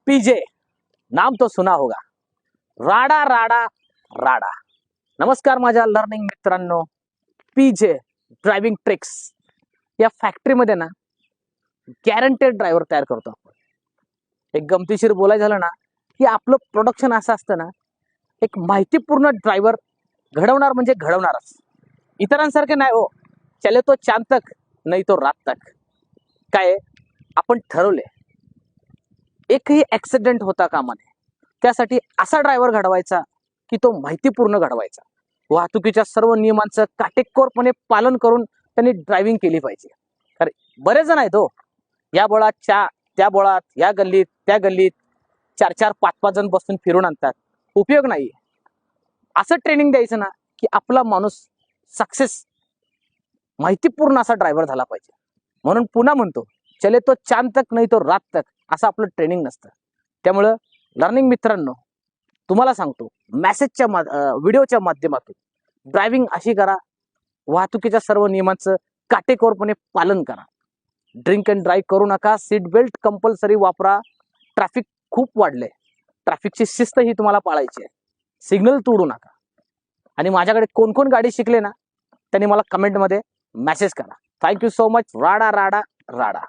PJ, नाम तो सुना होगा. राडा राडा राडा. नमस्कार माझ्या लर्निंग मित्रांनो. पीजे ड्रायव्हिंग ट्रिक्स या फॅक्टरीमध्ये ना गॅरंटेड ड्रायव्हर तयार करतो आपण. एक गमतीशीर बोलायचं झालं ना की आपलं प्रोडक्शन असं असतं ना, एक माहितीपूर्ण ड्रायव्हर घडवणार म्हणजे घडवणारच. इतरांसारखे नाही हो. चले तो चांद तक नाही तो रात तक. काय आपण ठरवले, एकही ऍक्सिडेंट होता कामा नये. त्यासाठी असा ड्रायव्हर घडवायचा की तो माहितीपूर्ण घडवायचा. वाहतुकीच्या सर्व नियमांचं काटेकोरपणे पालन करून त्यांनी ड्रायव्हिंग केली पाहिजे. कारण बरेच जण आहेत हो, या बोळात त्या बोळात, या गल्लीत त्या गल्लीत 4-4, 5-5 जण बसून फिरून आणतात. उपयोग नाही. असं ट्रेनिंग द्यायचं ना की आपला माणूस सक्सेस माहितीपूर्ण असा ड्रायव्हर झाला पाहिजे. म्हणून पुन्हा म्हणतो, चले तो चांद तक नाही तो रात तक असं आपलं ट्रेनिंग नसतं. त्यामुळं लर्निंग मित्रांनो, तुम्हाला सांगतो, मेसेजच्या व्हिडिओच्या माध्यमातून ड्रायव्हिंग अशी करा, वाहतुकीच्या सर्व नियमांचं काटेकोरपणे पालन करा. ड्रिंक अँड ड्राईव्ह करू नका. सीट बेल्ट कंपल्सरी वापरा. ट्रॅफिक खूप वाढलंय. ट्रॅफिकची शिस्त ही तुम्हाला पाळायची आहे. सिग्नल तोडू नका. आणि माझ्याकडे कोण कोण गाडी शिकले ना, त्यांनी मला कमेंटमध्ये मेसेज करा. Thank you so much. राडा राडा राडा.